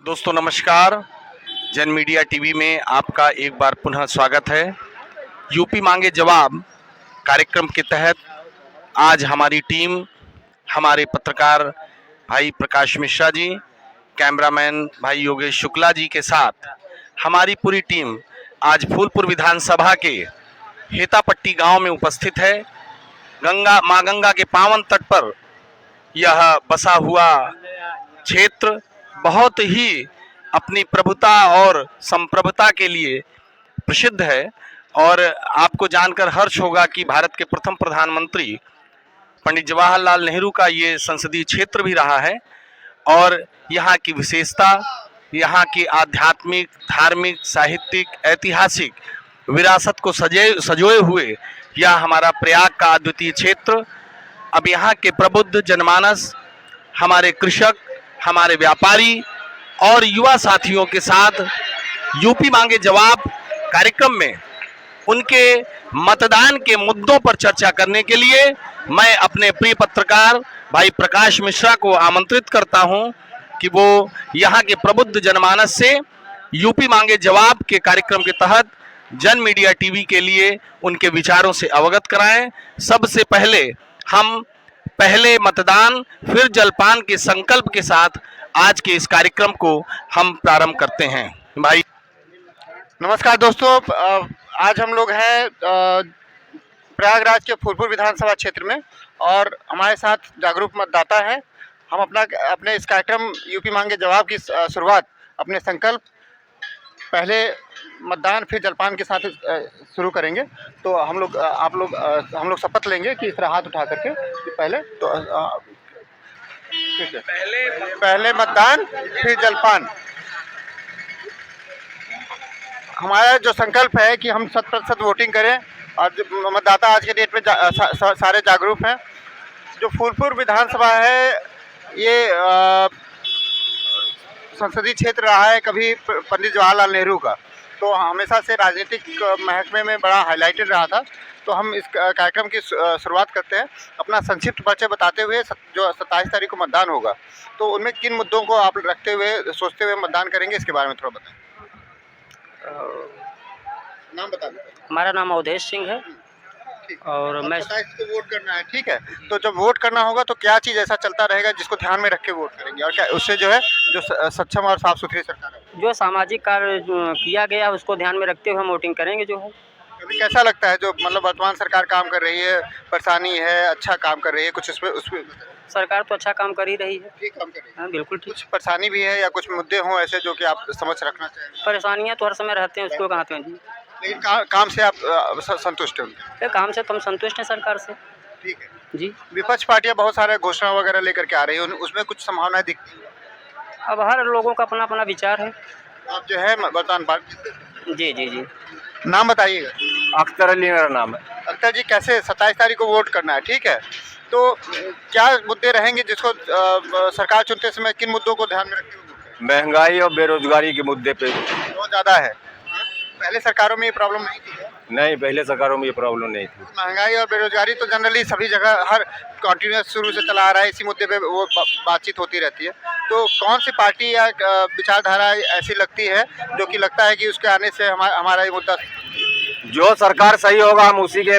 दोस्तों नमस्कार। जन मीडिया टीवी में आपका एक बार पुनः स्वागत है। यूपी मांगे जवाब कार्यक्रम के तहत आज हमारी टीम, हमारे पत्रकार भाई प्रकाश मिश्रा जी, कैमरामैन भाई योगेश शुक्ला जी के साथ हमारी पूरी टीम आज फूलपुर विधानसभा के हेतापट्टी गांव में उपस्थित है। मां गंगा के पावन तट पर यह बसा हुआ क्षेत्र बहुत ही अपनी प्रभुता और संप्रभुता के लिए प्रसिद्ध है। और आपको जानकर हर्ष होगा कि भारत के प्रथम प्रधानमंत्री पंडित जवाहरलाल नेहरू का ये संसदीय क्षेत्र भी रहा है। और यहाँ की विशेषता, यहाँ की आध्यात्मिक, धार्मिक, साहित्यिक, ऐतिहासिक विरासत को सजोए हुए यह हमारा प्रयाग का अद्वितीय क्षेत्र। अब यहाँ के प्रबुद्ध जनमानस, हमारे कृषक, हमारे व्यापारी और युवा साथियों के साथ यूपी मांगे जवाब कार्यक्रम में उनके मतदान के मुद्दों पर चर्चा करने के लिए मैं अपने प्रिय पत्रकार भाई प्रकाश मिश्रा को आमंत्रित करता हूं कि वो यहाँ के प्रबुद्ध जनमानस से यूपी मांगे जवाब के कार्यक्रम के तहत जन मीडिया टीवी के लिए उनके विचारों से अवगत कराएं। सबसे पहले हम पहले मतदान फिर जलपान के संकल्प के साथ आज के इस कार्यक्रम को हम प्रारंभ करते हैं। भाई नमस्कार दोस्तों, आज हम लोग हैं प्रयागराज के फूलपुर विधानसभा क्षेत्र में और हमारे साथ जागरूक मतदाता है। हम अपने इस कार्यक्रम यूपी मांगे जवाब की शुरुआत अपने संकल्प पहले मतदान फिर जलपान के साथ शुरू करेंगे। तो हम लोग शपथ लेंगे कि इस तरह हाथ उठा करके पहले तो ठीक है, पहले मतदान फिर जलपान। हमारा जो संकल्प है कि हम 100% वोटिंग करें और जो मतदाता आज के डेट में सारे जागरूक हैं। जो फूलपुर विधानसभा है ये संसदीय क्षेत्र रहा है कभी पंडित जवाहरलाल नेहरू का, तो हमेशा से राजनीतिक महकमे में बड़ा हाईलाइटेड रहा था। तो हम इस कार्यक्रम की शुरुआत करते हैं अपना संक्षिप्त परिचय बताते हुए। जो 27 तारीख को मतदान होगा तो उनमें किन मुद्दों को आप रखते हुए सोचते हुए मतदान करेंगे, इसके बारे में थोड़ा बताएं। नाम बता दें। हमारा नाम अवधेश सिंह है और मैं 27 को वोट करना है, ठीक है। तो जब वोट करना होगा तो क्या चीज़ ऐसा चलता रहेगा जिसको ध्यान में रख के वोट करेंगे और क्या उससे जो है जो सक्षम और साफ सुथरी सरकार है, जो सामाजिक कार्य किया गया उसको ध्यान में रखते हुए हम वोटिंग करेंगे। जो है अभी कैसा लगता है जो मतलब वर्तमान सरकार काम कर रही है, परेशानी है, अच्छा काम कर रही है, कुछ उसमें सरकार तो अच्छा काम कर ही रही है। ठीक काम कर रही है। हाँ बिल्कुल ठीक। कुछ परेशानी भी है या कुछ मुद्दे हों ऐसे जो कि आप समझ रखना चाहिए? परेशानियाँ तो हर समय रहते हैं, उसको कहाँ पे जी। लेकिन काम से आप संतुष्ट हैं? काम से तुम संतुष्ट हैं सरकार से। ठीक है जी। विपक्ष पार्टियां बहुत सारे घोषणा वगैरह लेकर के आ रही है, उसमें कुछ संभावनाएं दिखती है? अब हर लोगों का अपना अपना विचार है। आप जो है वर्तमान पार्टी, जी जी जी। नाम बताइएगा। अख्तर अली मेरा नाम है। अख्तर जी, कैसे 27 तारीख को वोट करना है, ठीक है, तो क्या मुद्दे रहेंगे जिसको सरकार चुनते समय किन मुद्दों को ध्यान में रखते हुए? महंगाई और बेरोजगारी के मुद्दे पे बहुत ज़्यादा है। पहले सरकारों में ये प्रॉब्लम नहीं थी? नहीं, पहले सरकारों में ये प्रॉब्लम नहीं थी। महंगाई और बेरोजगारी तो जनरली सभी जगह हर कंटिन्यूस शुरू से चला आ रहा है, इसी मुद्दे पे वो बातचीत होती रहती है। तो कौन सी पार्टी या विचारधारा ऐसी लगती है जो कि लगता है कि उसके आने से हमारा ये मुद्दा? जो सरकार सही होगा हम उसी के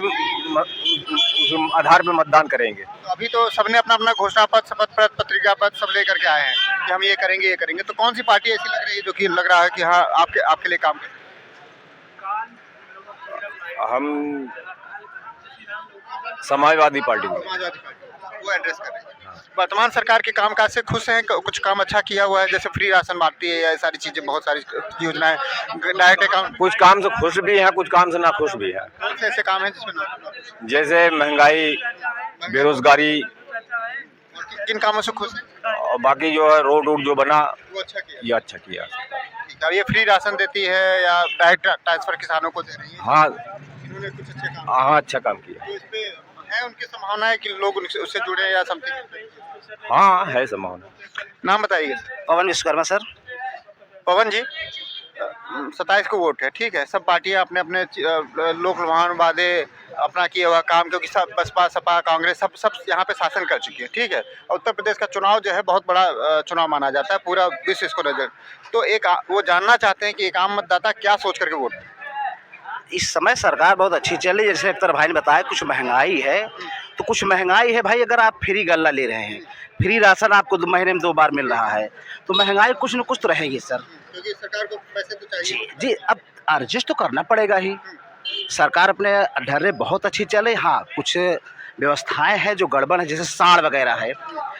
आधार पे मतदान करेंगे। तो अभी तो सबने अपना अपना घोषणा पत्र, शपथ पत्र, प्रतिज्ञा पत्र सब लेकर के आए हैं कि हम ये करेंगे। तो कौन सी पार्टी ऐसी लग रही है जो कि लग रहा है कि हाँ आपके लिए काम करें? हम समाजवादी पार्टी में। समाजवादी पार्टी वो एड्रेस कर रहे हैं। वर्तमान सरकार के कामकाज से खुश हैं? कुछ काम अच्छा किया हुआ है, जैसे फ्री राशन बांटती है या सारी चीज़ें, बहुत सारी योजनाएं डायरेक्ट काम? कुछ काम से खुश भी हैं, कुछ काम से ना खुश भी हैं। कौन से ऐसे काम हैं जिसमें जैसे महंगाई, बेरोजगारी, किन कामों से खुश हैं? और बाकी जो है रोड जो बना वो अच्छा किया। ये अच्छा किया। अब ये फ्री राशन देती है या डायरेक्ट ट्रांसफर किसानों को दे रही है? हाँ इन्होंने कुछ अच्छे काम? हाँ, अच्छा काम किया। तो इस पे है उनकी संभावना है कि लोग उससे जुड़े या समथिंग? हाँ, है संभावना। नाम बताइए। पवन विश्वकर्मा सर। पवन जी, 27 को वोट है, ठीक है। सब पार्टियां अपने अपने लोक लुभावन वादे अपना किया हुआ काम, क्योंकि सब बसपा सपा कांग्रेस सब यहाँ पे शासन कर चुकी है, ठीक है। और उत्तर प्रदेश का चुनाव जो है बहुत बड़ा चुनाव माना जाता है, पूरा विश्व इसको नजर। तो वो जानना चाहते हैं कि एक आम मतदाता क्या सोच करके वोट। इस समय सरकार बहुत अच्छी चल रही है। जैसे अख्तर भाई ने बताया कुछ महंगाई है, तो कुछ महंगाई है भाई। अगर आप फ्री गल्ला ले रहे हैं, फ्री राशन आपको महीने में 2 बार मिल रहा है, तो महंगाई कुछ न कुछ तो रहेगी सर। क्योंकि सरकार को पैसे तो चाहिए। जी, अब एडजस्ट तो करना पड़ेगा ही। सरकार अपने ढर्रे बहुत अच्छी चले। हाँ, कुछ व्यवस्थाएं हैं जो गड़बड़ है, जैसे साड़ वगैरह है,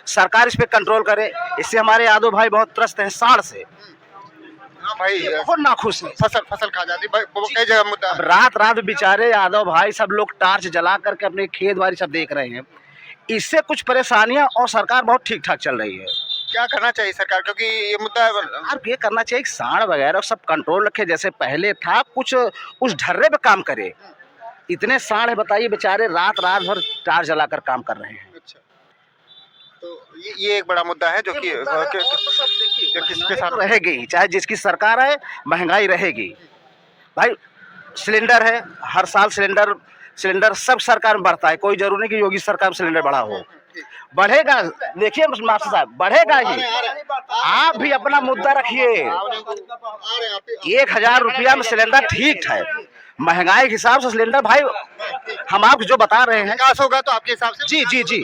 सरकार इस पे कंट्रोल करे। इससे हमारे यादव भाई बहुत त्रस्त हैं साड़ से, हाँ भाई, बहुत नाखुश हैं। फसल खा जाती भाई, वो कई जगह मुद्दा है। रात रात बेचारे यादव भाई सब लोग टार्च जला करके अपने खेत बाड़ी सब देख रहे हैं। इससे कुछ परेशानियां, और सरकार बहुत ठीक ठाक चल रही है। क्या करना चाहिए सरकार, क्योंकि ये मुद्दा सरकार को ये करना चाहिए कि साड़ वगैरह सब कंट्रोल रखे, जैसे पहले था, कुछ उस ढर्रे पे काम करे। इतने साड़ है बताइए, बेचारे रात रात भर टार्च जलाकर काम कर रहे हैं। अच्छा, तो ये एक बड़ा मुद्दा है जो कि किसके साथ रहेगी, चाहे जिसकी सरकार है, महंगाई रहेगी भाई। सिलेंडर है, हर साल सिलेंडर सब सरकार में बढ़ता है। कोई जरूरी नहीं कि योगी सरकार में सिलेंडर बढ़ा हो, बढ़ेगा। देखिए मास्टर साहब, बढ़ेगा ही। आप भी अपना मुद्दा रखिए। 1000 रुपया में सिलेंडर ठीक है, महंगाई के हिसाब से सिलेंडर भाई हम आपको जो बता रहे हैं विकास होगा तो आपके हिसाब से। जी जी जी।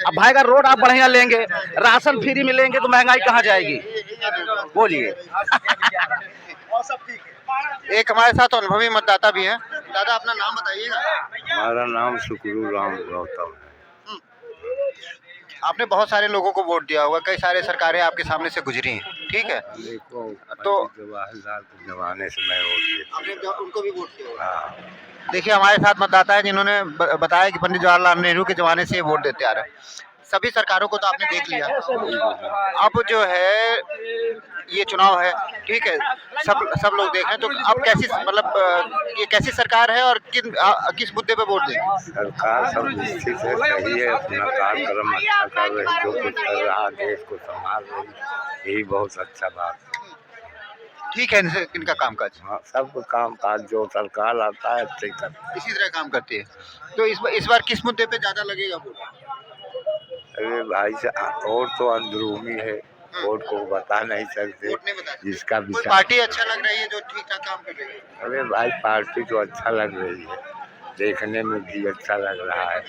अब भाई अगर रोड आप बढ़िया लेंगे, राशन फ्री मिलेंगे, तो महंगाई कहाँ जाएगी, बोलिए। एक हमारे साथ अनुभवी मतदाता भी है। दादा, अपना नाम बताइएगा। हमारा नाम सुखरू राम गौतम है। आपने बहुत सारे लोगों को वोट दिया होगा, कई सारे सरकारें आपके सामने से गुजरी हैं, ठीक है। देखो, तो जवाहरलाल के जमाने से मैं वोट दिया। आपने उनको भी वोट दिया। हाँ, देखिए, हमारे साथ मतदाता है जिन्होंने बताया कि पंडित जवाहरलाल नेहरू के ज़माने से वोट देते आ रहे हैं। सभी सरकारों को तो आपने देख लिया, अब जो है ये चुनाव है, ठीक है, सब लोग देख रहे हैं। तो अब कैसी, मतलब ये कैसी सरकार है और किस मुद्दे पे वोट देंगे? सरकार सब निश्चित है, सही है, अपना कार्यक्रम अच्छा कर रही, जो कुछ कर रहा देश को संभाल रही, यही बहुत अच्छा बात है। ठीक है, इनका कामकाज। हाँ, सब काम काज जो सरकार आता है अच्छे कर, इसी तरह काम करती है। तो इस बार किस मुद्दे पे ज़्यादा लगेगा वोट? अरे भाई साहब, और तो अंदरूनी है, वोट को बता नहीं सकते। वोट नहीं बता सकते। जिसका कोई विचार, पार्टी अच्छा लग रही है जो ठीक ठाक काम कर रही है? अरे भाई पार्टी तो अच्छा लग रही है, देखने में भी अच्छा लग रहा है।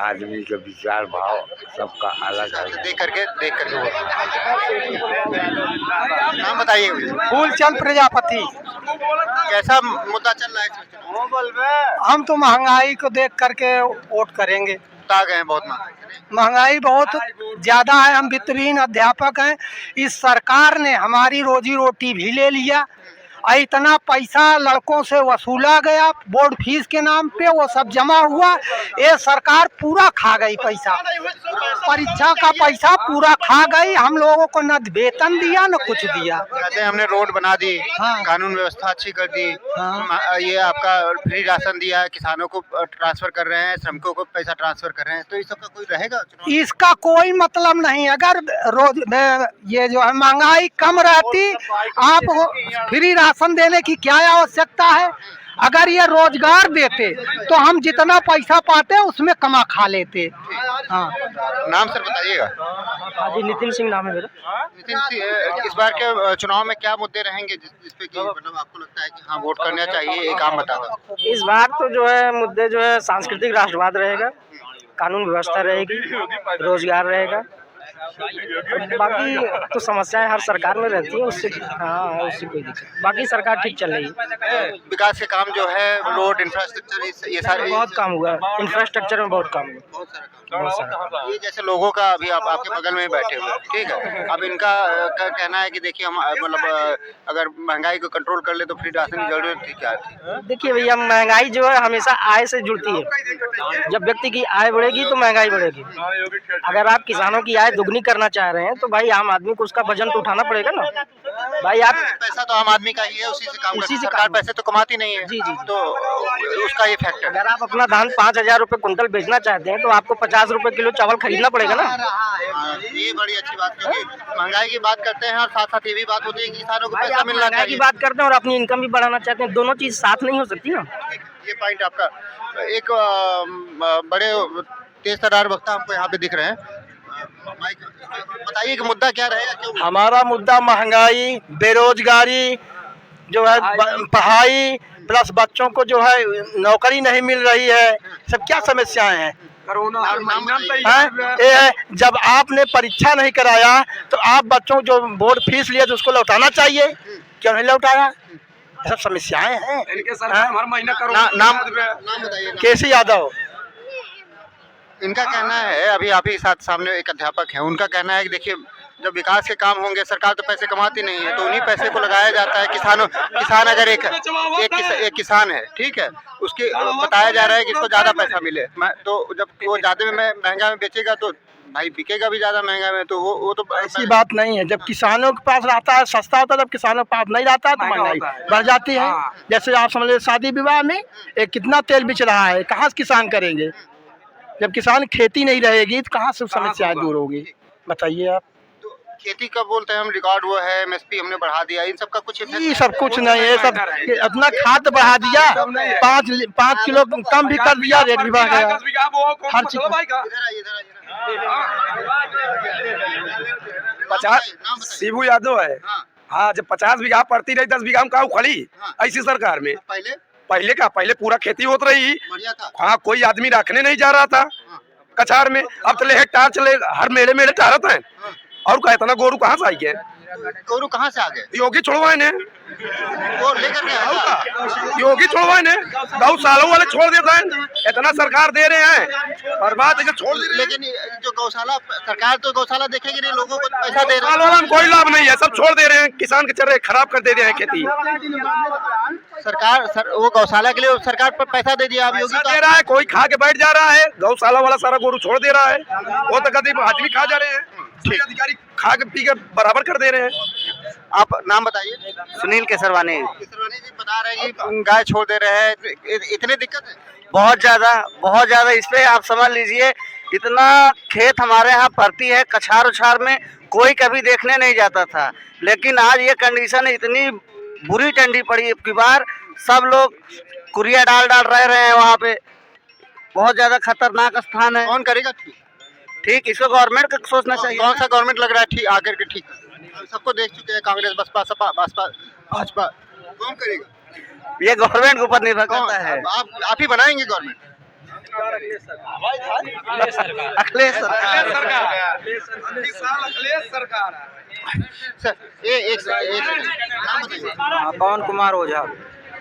आदमी का विचार भाव सबका अलग अलग। देख करके नाम बताइए। फूलचंद प्रजापति। कैसा मुद्दा चल रहा है? हम तो महंगाई को देख करके वोट करेंगे। आ गए हैं बहुत महंगाई बहुत ज्यादा है। हम वित्तहीन अध्यापक हैं। इस सरकार ने हमारी रोजी रोटी भी ले लिया। इतना पैसा लड़कों से वसूला गया बोर्ड फीस के नाम पे, वो सब जमा हुआ। ये सरकार पूरा खा गई पैसा, परीक्षा का पैसा पूरा खा गई। हम लोगों को न वेतन दिया न कुछ दिया। कहते हैं हमने रोड बना दी, हाँ। कानून व्यवस्था अच्छी कर दी, हाँ। ये आपका फ्री राशन दिया है, किसानों को ट्रांसफर कर रहे हैं, श्रमिकों को पैसा ट्रांसफर कर रहे हैं। तो इस सब का कोई रहेगा? इसका कोई मतलब नहीं। अगर रोज ये जो है महंगाई कम रहती, आप फ्री राशन देने की क्या आवश्यकता है? अगर ये रोजगार देते तो हम जितना पैसा पाते उसमें कमा खा लेते। हाँ, नाम सर बताइएगा। जी, नितिन सिंह नाम है मेरा। नितिन सिंह, इस बार के चुनाव में क्या मुद्दे रहेंगे जिस पे कि मतलब आपको लगता है कि हाँ वोट करना चाहिए? एक आम बताता। इस बार तो जो है मुद्दे जो है सांस्कृतिक राष्ट्रवाद रहेगा, कानून व्यवस्था रहेगी, रोजगार रहेगा। बाकी तो समस्याएं हर सरकार में रहती है, उससे हाँ उससे कोई दिक्कत। बाकी सरकार ठीक चल रही है। विकास के काम जो है, रोड इंफ्रास्ट्रक्चर, ये सारे बहुत काम हुआ है, इंफ्रास्ट्रक्चर में बहुत काम हुआ, बहुत सारा। ये जैसे लोगों का अभी आपके बगल में बैठे हुए, ठीक है, अब इनका कहना है कि देखिए हम मतलब अगर महंगाई को कंट्रोल कर ले तो फ्री राशन की जरूरत थी क्या थी? देखिए भैया, महंगाई जो है हमेशा आय से जुड़ती है। जब व्यक्ति की आय बढ़ेगी तो महंगाई बढ़ेगी। अगर आप किसानों की आय दुगनी करना चाह रहे हैं तो भाई आम आदमी को उसका वजन तो उठाना पड़ेगा ना भाई। आप पैसा तो आम आदमी का ही है, उसी से काम उसी से सरकार काम। पैसे तो कमाती नहीं है। जी जी। तो उसका ये फैक्टर। अगर आप अपना धान 5000 रुपए कुंटल बेचना चाहते हैं तो आपको 50 रुपए किलो चावल खरीदना पड़ेगा ना। ये बड़ी अच्छी बात, क्योंकि महंगाई की बात करते हैं और साथ साथ ये भी बात होती है कि किसानों को भाई पैसा आप मिलना महंगाई की चाहिए। बात करते हैं और अपनी इनकम भी बढ़ाना चाहते हैं, दोनों चीज साथ नहीं हो सकती ना। ये पॉइंट आपका। एक बड़े तेज तर्रार वक्ता हमको यहाँ पे दिख रहे हैं। बताइए कि मुद्दा क्या रहेगा, क्यों? हमारा मुद्दा महंगाई, बेरोजगारी जो है, पढ़ाई प्लस बच्चों को जो है नौकरी नहीं मिल रही है, सब क्या समस्याएं हैं। ये है, जब आपने परीक्षा नहीं कराया तो आप बच्चों जो बोर्ड फीस लिया तो उसको लौटाना चाहिए, क्यों नहीं लौटाया? सब समस्याएं हैं। हर महीना नाम बताइए। केसी यादव। इनका कहना है, अभी आप ही साथ सामने एक अध्यापक हैं, उनका कहना है कि देखिए जब विकास के काम होंगे, सरकार तो पैसे कमाती नहीं है, तो उन्हीं पैसे को लगाया जाता है। किसान अगर एक किसान है, ठीक है, उसके बताया जा रहा है कि इसको ज्यादा पैसा मिले, तो जब वो ज्यादा में महंगा में बेचेगा तो भाई बिकेगा भी ज्यादा महंगा में, तो वो तो ऐसी बात नहीं है। जब किसानों के पास रहता है सस्ता होता है, जब किसानों के पास नहीं रहता है तो महंगाई बढ़ जाती है। जैसे आप समझ लीजिए शादी विवाह में एक कितना तेल बिच रहा है, कहाँ से किसान करेंगे? जब किसान खेती नहीं रहेगी तो कहाँ से समस्याएं दूर होगी? बताइए आप। खेती का बोलते हैं हम, रिकॉर्ड वो है, एमएसपी हमने बढ़ा दिया, इन सब का कुछ ये सब कुछ नहीं है, सब अपना खाद बढ़ा दिया, 5 किलो कम भी कर दिया, रेट भी बढ़ गया हर चीज। 50 शिबू यादव है। हाँ, जब 50 बीघा पड़ती रही, 10 बीघा में का उखड़ी ऐसी सरकार में। पहले पूरा खेती होत रही। हाँ, कोई आदमी रखने नहीं जा रहा था कछार में। अब तो हेक्टार चले, हर मेले टहरत है। और का इतना गोरू कहाँ से आई है? गोरू कहाँ से आ गए? योगी छोड़वाए ने, वो लेकर के योगी छोड़वाए ने, गौशाला वाले छोड़ देता है। इतना सरकार दे रहे हैं, बर्बाद है, छोड़ दे रहे हैं। लेकिन जो गौशाला, सरकार तो गौशाला देखेगी नहीं, लोगों को पैसा दे रही है। वाला कोई लाभ नहीं है, सब छोड़ दे रहे हैं। किसान के चर्रे खराब कर दे रहे हैं खेती। सरकार वो गौशाला के लिए सरकार पर पैसा दे दिया, अब योगी दे रहा है, कोई खा के बैठ जा रहा है। गौशाला वाला सारा गोरू छोड़ दे रहा है, वो तो कभी आदमी खा जा रहे हैं, अधिकारी खा के पी के बराबर कर दे रहे हैं। आप नाम बताइए। सुनील केसरवानी। केसरवानी जी बता रहे हैं कि गाय छोड़ दे रहे हैं, इतनी दिक्कत है? बहुत ज़्यादा। इस पे आप समझ लीजिए, इतना खेत हमारे यहाँ पड़ती है, कछार उछार में कोई कभी देखने नहीं जाता था, लेकिन आज ये कंडीशन है, इतनी बुरी ठंडी पड़ी अब की बार, सब लोग कुरिया डाल रह रहे हैं वहाँ पे। बहुत ज़्यादा खतरनाक स्थान है। कौन करेगा ठीक? इसको गवर्नमेंट को सोचना चाहिए। कौन सा गवर्नमेंट लग रहा है ठीक आकर के? ठीक, सबको देख चुके हैं, कांग्रेस, बसपा, सपा, बसपा, भाजपा, कौन करेगा? ये गवर्नमेंट के ऊपर निर्भर करता है। आप ही बनाएंगे गवर्नमेंट? अखिलेश सरकार। सर एक नाम बताइए। पवन कुमार ओझा।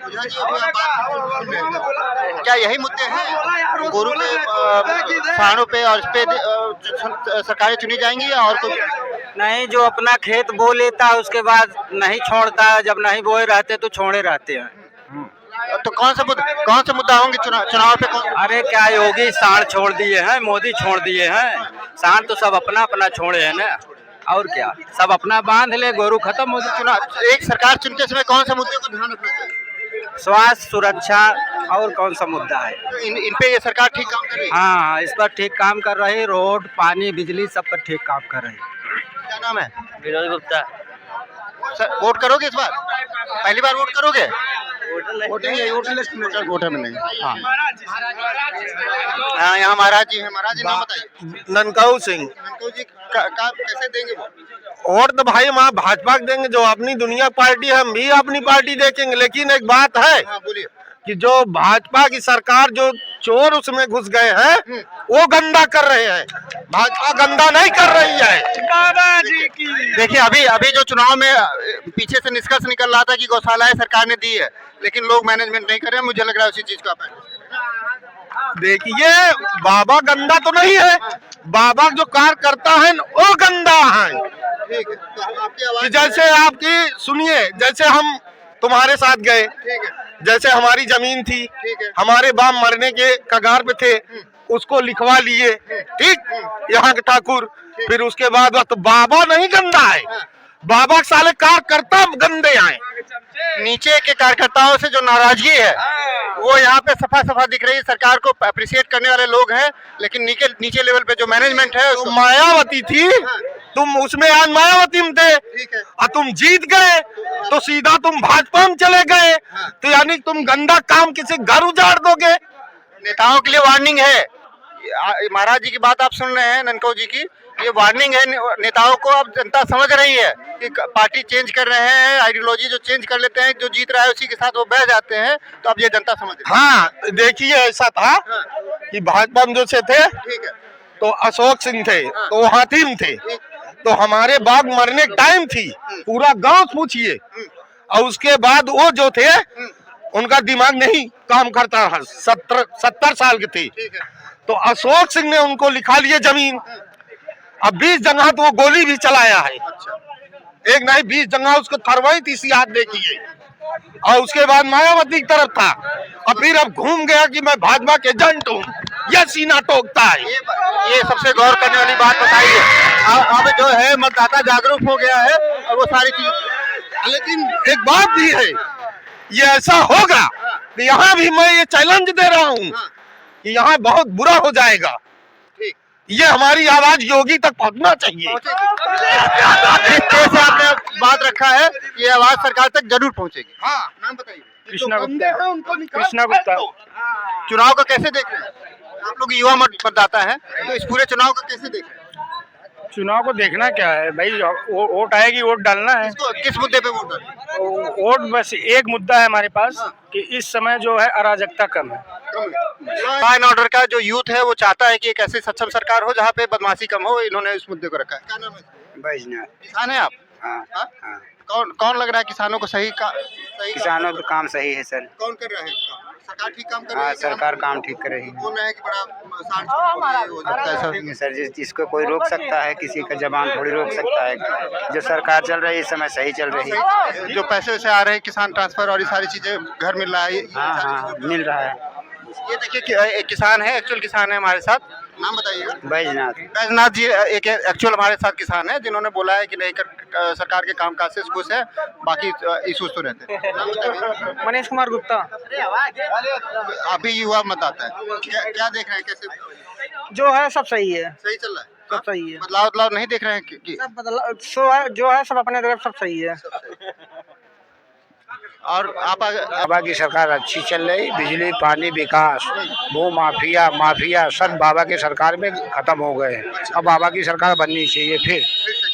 ओझा जी, अभी आप बात सुन रहे हैं। क्या यही मुद्दे हैं गोरू के स्थानों पे और इस पे सरकारें चुनी जाएंगी या और कुछ? नहीं, जो अपना खेत बो लेता है उसके बाद नहीं छोड़ता है, जब नहीं बोए रहते तो छोड़े रहते हैं। तो कौन सा मुद्दा होंगे चुनाव पे? अरे क्या योगी सांड छोड़ दिए हैं, मोदी छोड़ दिए हैं। सांड तो सब अपना अपना छोड़े हैं ना, और क्या, सब अपना बांध ले, गोरू खत्म हो जाए। एक सरकार चुनते समय कौन सा मुद्दे को ध्यान रखना चाहिए? स्वास्थ्य, सुरक्षा, और कौन सा मुद्दा है? इन पे ये सरकार ठीक काम कर रही है? हाँ, इस पर ठीक काम कर रही है। रोड, पानी, बिजली सब पर ठीक काम कर रही है। क्या नाम है? विनोद गुप्ता। सर वोट करोगे इस बार? पहली बार वोट करोगे? वोटर में नहीं। हाँ, यहाँ महाराज जी हैं। महाराज जी नाम बताइए। ननकाऊ सिंह। ननकाऊ जी कैसे देंगे वोट तो भाई वहाँ भाजपा के देंगे, जो अपनी दुनिया पार्टी है, हम भी अपनी पार्टी देखेंगे। लेकिन एक बात है, हाँ बोलिए। कि जो भाजपा की सरकार, जो चोर उसमें घुस गए हैं, वो गंदा कर रहे हैं, भाजपा गंदा नहीं कर रही है। दादाजी की देखिए, अभी जो चुनाव में पीछे से निष्कर्ष निकल रहा था कि गौशालाएं सरकार ने दी है, लेकिन लोग मैनेजमेंट नहीं कर रहे हैं। मुझे लग रहा है उसी चीज का। देखिए, बाबा गंदा तो नहीं है, बाबा जो कार्य करता है वो गंदा है। ठीक है, तो आपकी कि आवाज जैसे आपकी सुनिए, जैसे हम तुम्हारे साथ गए, ठीक है, जैसे हमारी जमीन थी, ठीक है, हमारे बाप मरने के कगार पे थे, उसको लिखवा लिए, ठीक, यहाँ के ठाकुर। फिर उसके बाद तो बाबा नहीं गंदा है, बाबा के साले कार्यकर्ता गंदे आए। नीचे के कार्यकर्ताओं से जो नाराजगी है वो यहाँ पे सफा दिख रही है। सरकार को अप्रिशिएट करने वाले लोग हैं, लेकिन नीचे लेवल पे जो मैनेजमेंट है तो मायावती थी, तुम उसमें आज मायावती में थे, ठीक है, और तुम जीत गए। तो सीधा तुम भाजपा में चले गए, तो यानी तुम गंदा काम किसी घर उजाड़ दोगे। नेताओं के लिए वार्निंग है। महाराज जी की बात आप सुन रहे हैं, ननकौ जी की, ये वार्निंग है नेताओं को। अब जनता समझ रही है कि पार्टी चेंज कर रहे हैं, आइडियोलॉजी जो चेंज कर लेते हैं, जो जीत रहा है उसी के साथ वो बह जाते हैं, तो अब ये जनता समझ रही है। हाँ देखिए, ऐसा था कि भाजपा में जो से थे ठीक है। तो अशोक सिंह थे, तो हातिम थे, तो हमारे बाग मरने टाइम थी, पूरा गांव पूछिए। और उसके बाद वो जो थे उनका दिमाग नहीं काम करता था, 70 साल के थे, तो अशोक सिंह ने उनको लिखा लिए जमीन। अब 20 जगह तो वो गोली भी चलाया है, एक नहीं 20 जगह उसको थरवाई तीसरी हाथ देखी है। और उसके बाद मायावती की तरफ था, और फिर अब घूम गया कि मैं भाजपा के एजेंट हूँ, यह सीना टोकता है। ये सबसे गौर करने वाली बात बताइए। अब जो है मतदाता जागरूक हो गया है और वो सारी चीज। लेकिन एक बात भी है, ये ऐसा होगा कि यहाँ भी मैं ये चैलेंज दे रहा हूँ कि यहाँ बहुत बुरा हो जाएगा। ये हमारी आवाज योगी तक पहुँचना चाहिए। जैसे आपने बात रखा है, ये आवाज सरकार तक जरूर पहुंचेगी। हाँ, नाम बताइए। कृष्णा गुप्ता। उनको कृष्णा गुप्ता। चुनाव का कैसे देख रहे हैं आप लोग? युवा मतदाता है, तो इस पूरे चुनाव का कैसे देख रहे हैं? चुनाव को देखना क्या है भाई, वोट आएगी, वोट डालना है। किस मुद्दे पे वोट डालें? वोट बस एक मुद्दा है हमारे पास कि इस समय जो है अराजकता कम है। लॉ एंड ऑर्डर का जो यूथ है वो चाहता है कि एक ऐसी सक्षम सरकार हो जहाँ पे बदमाशी कम हो। इन्होंने इस मुद्दे को रखा है। क्या नाम है? बैजनाथ। किसान है आप? हाँ, हाँ? हाँ। कौन लग रहा है किसानों को सही किसानों का काम सही है सर। कौन कर रहा है? सरकार ठीक काम कर रही हाँ, है? सरकार काम ठीक कर रही है। बोल रहे हैं कि बड़ा हो जाता है सब। सर जिसको कोई रोक सकता है, किसी का जबान थोड़ी रोक सकता है। जो सरकार चल रही है इस समय सही चल रही है। जो पैसे वैसे आ रहे हैं, किसान ट्रांसफर और ये सारी चीजें, घर मिल रहा है, ये हाँ सारी हाँ चीजें। मिल रहा है। ये देखिए कि एक किसान है, एक्चुअल किसान है हमारे साथ। नाम बताइएगा। बैजनाथ। बैजनाथ जी एक एक्चुअल हमारे साथ किसान है, जिन्होंने बोला है कि नहीं सरकार के कामकाज से खुश है, बाकी इशूज तो रहते हैं। नाम बताइए। मनीष कुमार गुप्ता। आप भी युवा मतदाता है, क्या देख रहे हैं, कैसे जो है सब सही है। सही चल रहा है? सब सही है। बदलाव नहीं देख रहे हैं कि सब बदला जो है सब अपने तरफ सब सही है। और आप बाबा की सरकार अच्छी चल रही, बिजली पानी विकास, वो माफिया सब बाबा की सरकार में खत्म हो गए। अब बाबा की सरकार बननी चाहिए फिर।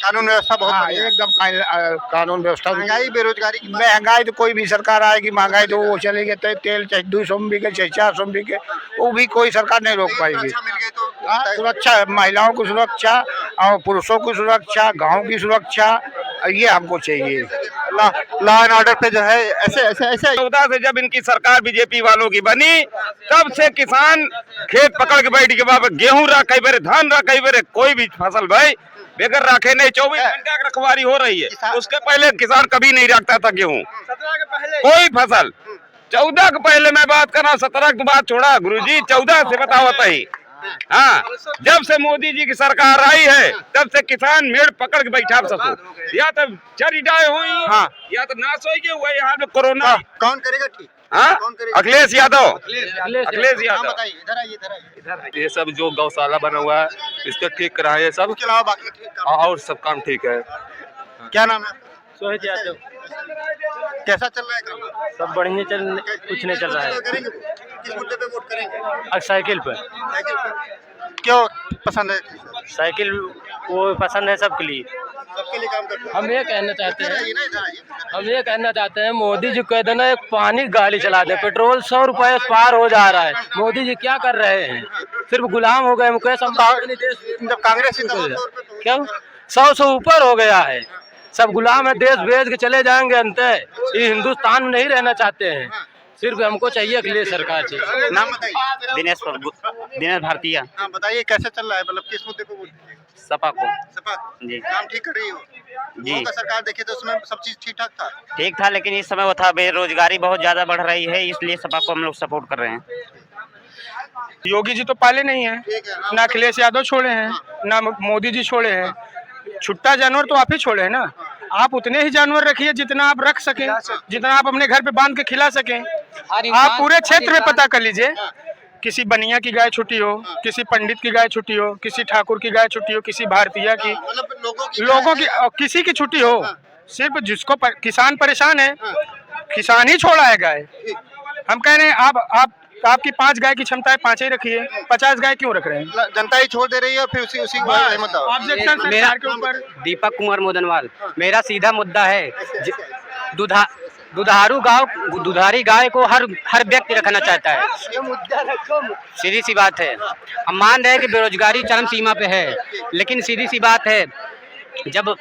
कानून व्यवस्था बहुत हाँ, बढ़िया है। एकदम कानून व्यवस्था। महंगाई बेरोजगारी की महंगाई तो कोई भी सरकार आएगी, महंगाई तो वो चलेगी। तो तेल चाहे 200 में बिके, चाहे 400 में बिके, वो भी कोई सरकार नहीं रोक पाएगी। अच्छा मिल गई तो सुरक्षा, महिलाओं की सुरक्षा और पुरुषों की सुरक्षा, गाँव की सुरक्षा, ये हमको चाहिए। लॉ एंड ऑर्डर पे जो है ऐसे 14 से जब इनकी सरकार बीजेपी वालों की बनी, तब से किसान खेत पकड़ के बैठ के बाबा गेहूं रहा, कई बार धान रहा, कई बार कोई भी फसल भाई बेगर रखे नहीं। 24 घंटे की रखवारी हो रही है। उसके पहले किसान कभी नहीं रखता था गेहूं, कोई फसल। 14 के पहले मैं बात कर रहा हूँ, 17 की बात छोड़ा गुरुजी, 14 से बताओ ही। हाँ, जब से मोदी जी की सरकार आई है तब से किसान मेड़ पकड़ के बैठा ससुर, या तो चरिटाए हुई, हाँ, या तो नाश हो गए हुए। यहाँ पे कोरोना कौन करेगा ठीक? हाँ, कौन करेगा? अखिलेश यादव। नाम यादव। बताइए। इधर आइए। ये सब जो गौशाला बना हुआ है इसको ठीक करा है, ये सब इसके अलावा बाकी ठीक काम। और सब काम ठीक है। क्या नाम है? सोहित यादव। कैसा चल रहा है काम? सब बढ़िया कुछ नहीं चल रहा है। करेंगे किस मुद्दे पे वोट करेंगे? साइकिल पर। साइकिल पे। क्यों पसंद है? साइकिल वो पसंद है सबके लिए। सबके लिए काम करते हैं। हम ये कहना चाहते इधर हैं, आइए ना, इधर आइए। हम ये कहना चाहते हैं मोदी जी कह देना एक पानी गाड़ी चला दे, पेट्रोल 100 रुपए पार हो जा रहा है। मोदी जी क्या कर रहे हैं? सिर्फ गुलाम हो गए मुकेश अंबानी। जब कांग्रेस ही था, तो क्यों 100 से ऊपर हो गया है, सब गुलाम है, देश बेच के चले जाएंगे अंत। ये हिंदुस्तान में नहीं रहना चाहते हैं, सिर्फ हमको चाहिए अखिलेश सरकार चाहिए। नाम बताइए। दिनेश भारतीय। हाँ बताइए, कैसे चल रहा है, मतलब किस मुद्दे पे वोट दीजिएगा? सपा को। सपा जी। काम ठीक कर रही हो? जी। मोदी का सरकार देखिए तो उसमें सब चीज ठीक ठाक था। ठीक था, लेकिन इस समय वो था बेरोजगारी बहुत ज्यादा बढ़ रही है, इसलिए सपा को हम लोग सपोर्ट कर रहे हैं। योगी जी तो पाले नहीं है, ठीक है। ना अखिलेश यादव छोड़े हैं, ना मोदी जी छोड़े हैं। छुट्टा जानवर तो आप ही छोड़े हैं ना। आप उतने ही जानवर रखिए जितना आप रख सकें, जितना आप अपने घर पे बांध के खिला सकें। आप पूरे क्षेत्र में पता कर लीजिए, किसी बनिया की गाय छुट्टी हो, किसी पंडित की गाय छुट्टी हो, किसी ठाकुर की गाय छुट्टी हो, किसी भारतीय की, मतलब लोगों की लोगों की किसी की छुट्टी हो, सिर्फ जिसको किसान परेशान है, किसान ही छोड़ा है गाय। हम कह रहे हैं आपकी 5 गाय की क्षमता है, 5 ही रखिए, 50 गाय क्यों रख रहे हैं? जनता ही छोड़ दे रही है और फिर उसी ऑब्जेक्शन मेरा के ऊपर। दीपक कुमार मोदनवाल, मेरा सीधा मुद्दा है दुधारी गाय को हर व्यक्ति रखना चाहता है। सीधी सी बात है। हम मान रहे हैं कि बेरोजगारी चरम सीमा पे है, लेकिन सीधी सी बात है, जब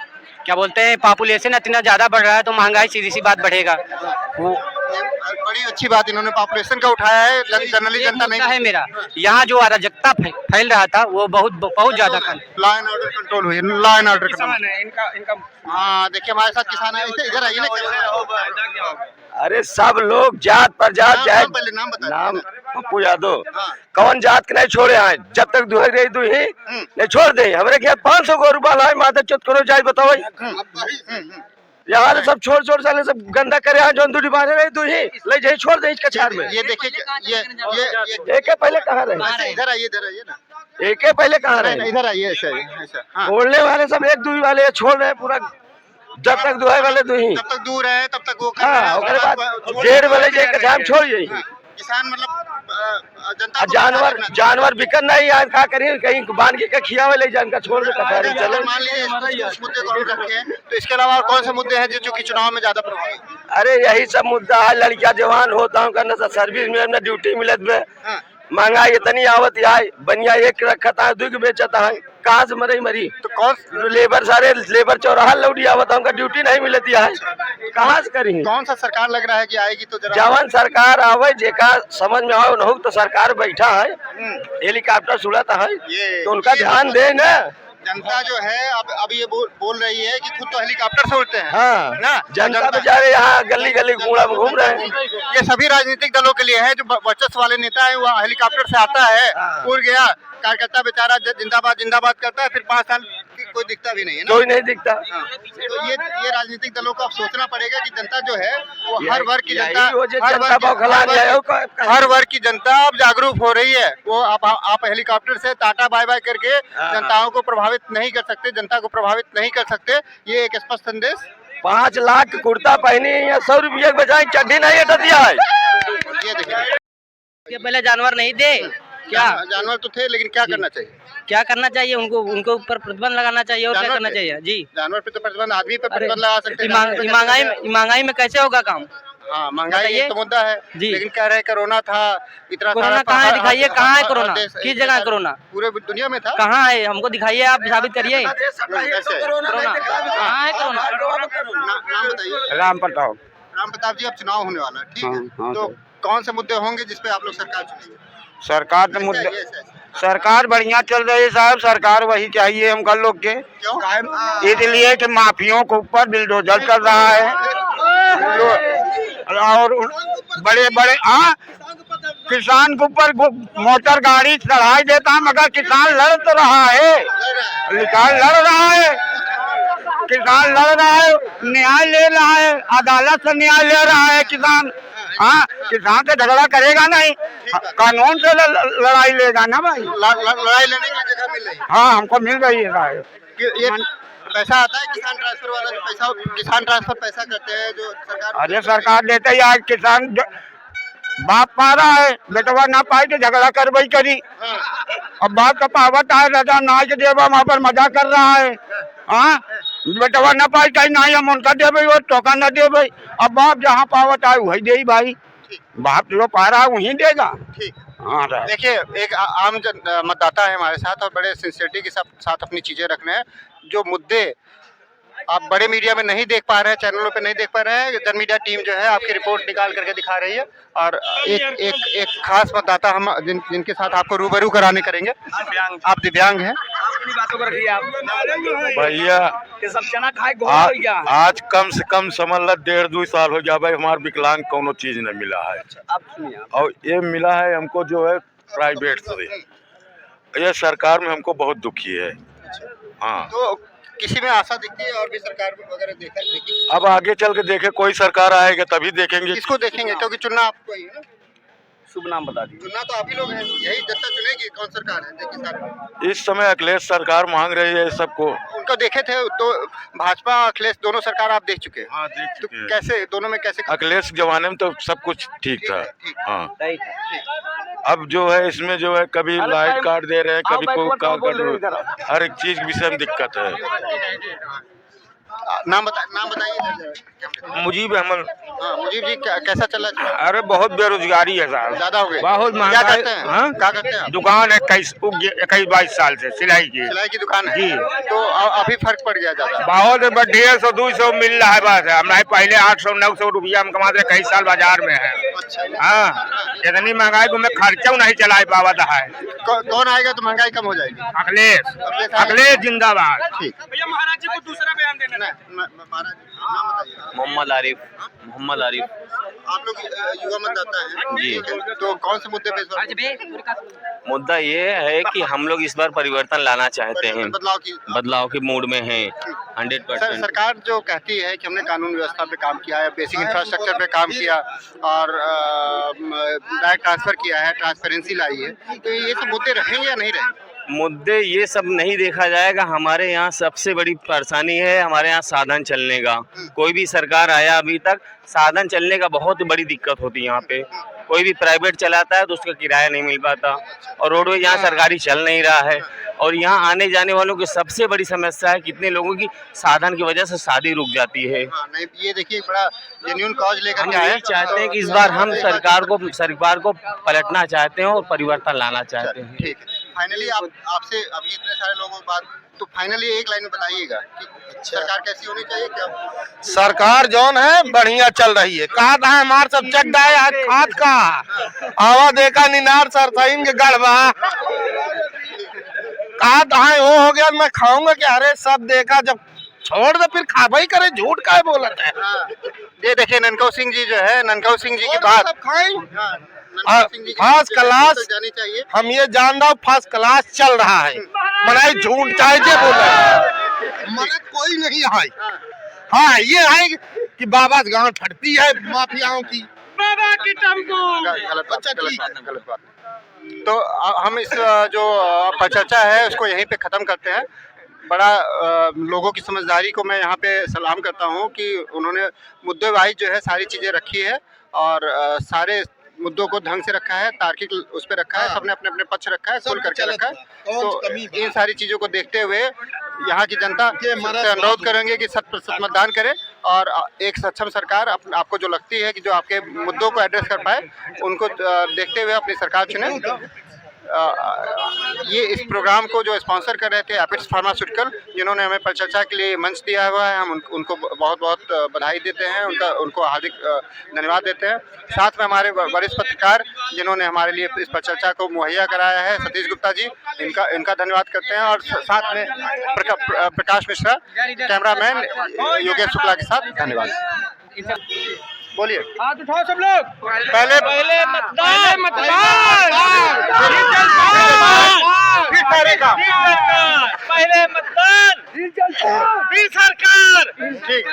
क्या बोलते हैं पॉपुलेशन इतना ज़्यादा बढ़ रहा है तो महंगाई सीधी सी बात बढ़ेगा। वो बड़ी अच्छी बात इन्होंने पॉपुलेशन का उठाया है, जनरली जनता नहीं है। मेरा यहाँ जो अराजकता फैल रहा था वो बहुत ज़्यादा लॉ एंड ऑर्डर कंट्रोल हुई, लॉ एंड ऑर्डर इनका। हाँ देखिए हमारे साथ किसान है, इधर आइए ना। अरे सब लोग जात पर जात जाए। पहले नाम बता। नाम पप्पू यादव। कौन जात के नहीं छोड़े हैं, जब तक दुहे रही दुही नहीं छोड़ दे। हमारे क्या 500 को रुपया लाए माता चुत करो जाए बताओ। यहाँ से सब छोड़ साले सब गंदा करे हैं, जो दूरी मारे रही दुही ले जाए छोड़ दे इसका छार में। ये देखिए ये एक पहले कहाँ रहे? इधर आइए ना। एक पहले कहाँ रहे? इधर आइए ऐसा। छोड़ने वाले सब एक दुही वाले छोड़ रहे पूरा। जब तक दुहाई वाले दुही तब तक दूर है, तब तक वो हाँ, उसके बाद डेढ़ वाले जे कसाम छोड़ जाइए। किसान मतलब जनता जानवर बिकन नहीं है, क्या करिए कहीं बांध के खिया वाले जान का छोड़ दे कटारी चले। मान लीजिए इस मुद्दे को रखे हैं, तो इसके अलावा और कौन से मुद्दे हैं जो कि चुनाव में ज्यादा प्रभावी? अरे यही सब मुद्दा है। लड़कियां जवान होता हूँ करना सर्विस में अपना ड्यूटी मिलत में महंगाई इतनी आवत है, बनिया एक रखता है, दुख बेचता है, कहाँ से मरी तो कौन सारे लेबर चौराहा लौटी आवत है, उनका ड्यूटी नहीं मिलती है, कहाँ से करी? कौन सा सरकार लग रहा है कि आएगी? तो जवान सरकार आवे जेका समझ में आओ न तो सरकार बैठा है, हेलीकॉप्टर सुड़ता है तो उनका ध्यान दे ना। जनता जो है अब ये बोल रही है कि खुद तो हेलीकॉप्टर से उड़ते हैं। हाँ ना जनता बेचारे यहाँ गली गली घूम रहे हैं। ये सभी राजनीतिक दलों के लिए है, जो वर्चस्व वाले नेता है वो हेलीकॉप्टर से आता है, उड़ गया, कार्यकर्ता बेचारा जिंदाबाद करता है, फिर 5 साल कोई दिखता भी नहीं है ना? कोई नहीं दिखता। तो ये राजनीतिक दलों को अब सोचना पड़ेगा कि जनता जो है वो हर वर्ग की हर वर्ग की जनता अब जागरूक हो रही है। वो आप हेलीकॉप्टर से टाटा बाय बाय करके जनताओं को प्रभावित नहीं कर सकते, जनता को प्रभावित नहीं कर सकते। ये एक स्पष्ट संदेश। 5 लाख कुर्ता पहनी या 100 रुपये बजाय चड्डी नहीं हटा दिया है। ये देखिए पहले जानवर नहीं दे क्या? जानवर तो थे, लेकिन क्या करना चाहिए? क्या करना चाहिए? उनको ऊपर प्रतिबंध लगाना चाहिए। और क्या करना चाहिए? जी जानवर पे तो प्रतिबंध, आदमी पे प्रतिबंध लगा सकते हैं। महंगाई में कैसे होगा काम? हाँ महंगाई एक तो मुद्दा है जी, लेकिन कह रहे हैं कोरोना था, इतना कोरोना कहाँ है? दिखाइए कहाँ है कोरोना? किस जगह कोरोना? पूरे दुनिया में था। कहाँ है? हमको दिखाइए, आप साबित करिए। कोरोना कहाँ है? कोरोना नाम बताइए। राम प्रताप जी, अब चुनाव होने वाला है, ठीक है, तो कौन से मुद्दे होंगे जिसपे आप लोग सरकार चुनेंगे? सरकार तो मुद्दे सरकार बढ़िया चल रही है साहब, सरकार वही चाहिए हम कर लोग के। इसलिए कि माफियों के ऊपर बिल्डोजर कर रहा है और बड़े किसान के ऊपर मोटर गाड़ी चढ़ाई देता है, मगर किसान लड़ तो रहा है, किसान लड़ रहा है, न्याय ले रहा है, अदालत से न्याय ले रहा है किसान। हाँ किसान से झगड़ा करेगा नहीं, कानून से लड़ाई लेगा ना भाई। लड़ाई लेने की जगह मिल रही है। हाँ हमको मिल रही है। ये पैसा आता है किसान ट्रांसफर वाला, जो पैसा किसान ट्रांसफर पैसा करते हैं जो सरकार। अरे सरकार देते ही आज किसान बाप पा रहा है, बेटवा ना पाए तो झगड़ा करवाई करी। अब बाप का पावत है, राजा नाच देवा वहाँ पर मजा कर रहा है। हाँ बेटवा ना पाए कहीं ना हम उनका दे वो टोका न दे। अब बाप जहाँ पावत आए वही दे भाई, बाप जो पा रहा है वही देगा। हाँ देखिए एक आम मतदाता है हमारे साथ और बड़े सिंसियरिटी के साथ अपनी चीजें रखने हैं। जो मुद्दे आप बड़े मीडिया में नहीं देख पा रहे हैं, चैनलों पे नहीं देख पा रहे हैं, जन मीडिया टीम जो है आपकी रिपोर्ट निकाल करके दिखा रही है। और एक खास मतदाता हम जिनके साथ आपको रूबरू कराने करेंगे। आप दिव्यांग हैं? भैया सब चना खाए आज कम से कम समझ लो 1.5-2 साल हो गया भाई, हमारे विकलांग कोनो चीज नहीं मिला है। और ये मिला है हमको जो है प्राइवेट से। ये सरकार में हमको बहुत दुखी है। हाँ तो किसी में आशा दिखती है और भी सरकार वगैरह देखी? अब आगे चल के देखे कोई सरकार आएगा तभी देखेंगे। किसको देखेंगे, क्योंकि चुनना आपको ही है ना। शुभ नाम बता दीजिए। चुनना तो आप ही लोग हैं, यही जनता चुनेगी कौन सरकार है। देखिए सारे इस समय अखिलेश सरकार मांग रही है सबको। उनको देखे थे तो भाजपा अखिलेश दोनों सरकार आप देख चुके हैं। हाँ, देख तो चुके हैं। कैसे दोनों में कैसे अखिलेश के जमाने में तो सब कुछ ठीक था। ठीक। हाँ, अब जो है इसमें जो है कभी लाइट काट दे रहे हैं, कभी कोई कार काट रहे हैं, हर एक चीज के विषय में दिक्कत है। नाम बताइए। मुजीब अहमद। हाँ, मुजीब जी कैसा चल रहा है? अरे बहुत बेरोजगारी है साहब, ज्यादा हो गए? बहुत क्या महंगाई। करते हैं? हाँ? क्या करते हैं आप? दुकान है 21-22 साल से सिलाई की। सिलाई की दुकान है जी। तो अभी फर्क पड़ गया ज्यादा। बहुत 150-200 मिल रहा है बस। हमारे पहले 800-900 रुपया हम कमाते कई साल बाजार में है। हाँ, इतनी महंगाई को मैं खर्चा नहीं चला पाता है। कौन आएगा तो महंगाई कम हो जाएगी? अखिलेश जिंदाबाद। ठीक। भैया महाराज जी को दूसरा बयान देना। महाराज नाम बताइए। मोहम्मद आरिफ। आप लोग युवा मतदाता हैं जी। तो कौन से मुद्दे पे इस बार मुद्दा ये है कि हम लोग इस बार परिवर्तन लाना चाहते हैं, बदलाव के मूड में हैं 100%। सरकार जो कहती है कि हमने कानून व्यवस्था पे काम किया है, बेसिक इंफ्रास्ट्रक्चर पे काम किया और डायरेक्ट ट्रांसफर किया है, ट्रांसपेरेंसी लाई है, तो ये सब मुद्दे रहेंगे या नहीं रहेंगे? मुद्दे ये सब नहीं देखा जाएगा। हमारे यहाँ सबसे बड़ी परेशानी है हमारे यहाँ साधन चलने का। कोई भी सरकार आया अभी तक साधन चलने का बहुत बड़ी दिक्कत होती है यहाँ पे। कोई भी प्राइवेट चलाता है तो उसका किराया नहीं मिल पाता और रोडवेज यहाँ सरकारी चल नहीं रहा है। और यहाँ आने जाने वालों की सबसे बड़ी समस्या है कितने लोगों की साधन की वजह से शादी रुक जाती है। नहीं, ये देखिए बड़ा जेन्युइन कॉज लेकर हम के आए यही चाहते हैं कि इस बार हम सरकार को पलटना चाहते हैं और परिवर्तन लाना चाहते हैं। ठीक है। फाइनली आपसे अभी इतने सारे लोगों के बाद तो फाइनली एक लाइन में बताइएगा कि सरकार कैसी होनी चाहिए क्या? सरकार जौन है बढ़िया चल रही है। कहा था हमार सब चड्डा है खाद का आवा देखा निनार सरसाइन के गढ़वा कहा था वो हो गया मैं खाऊंगा क्या। अरे सब देखा जब छोड़ दे फिर खाबा ही करे, झूठ का बोला है। ये देखिए ननकौ सिंह जी जो है, ननकौ सिंह जी की बात फर्स्ट क्लास जानी चाहिए। हम ये जान रहा हूँ फर्स्ट क्लास चल रहा है। मनाई झूठ चाहे जे बोला मना कोई नहीं है। हाँ ये है कि बाबा गांव फटती है माफियाओं की। बाबा की टमको। गलत बात। तो हम इस जो परिचर्चा है उसको यहीं पे ख़त्म करते हैं। बड़ा लोगों की समझदारी को मैं यहाँ पे सलाम करता हूँ कि उन्होंने मुद्दे वाइज जो है सारी चीज़ें रखी है और सारे मुद्दों को ढंग से रखा है, तार्किक उस पर रखा है, सबने अपने अपने पक्ष रखा है, खुल करके रखा है। तो इन सारी चीज़ों को देखते हुए यहाँ की जनता से अनुरोध करेंगे कि 100% मतदान करें और एक सक्षम सरकार आपको जो लगती है कि जो आपके मुद्दों को एड्रेस कर पाए उनको देखते हुए अपनी सरकार चुनें। ये इस प्रोग्राम को जो स्पॉन्सर कर रहे थे एपिड्स फार्मास्यूटिकल, जिन्होंने हमें परिचर्चा के लिए मंच दिया हुआ है, हम उनको बहुत बहुत बधाई देते हैं, उनको हार्दिक धन्यवाद देते हैं। साथ में हमारे वरिष्ठ पत्रकार जिन्होंने हमारे लिए इस परिचर्चा को मुहैया कराया है, सतीश गुप्ता जी, इनका धन्यवाद करते हैं। और साथ में प्रकाश मिश्रा कैमरामैन योगेश शुक्ला के साथ धन्यवाद। बोलिए। हाथ उठाओ सब लोग। पहले मतदान। पहले मतदान फिर सरकार। ठीक।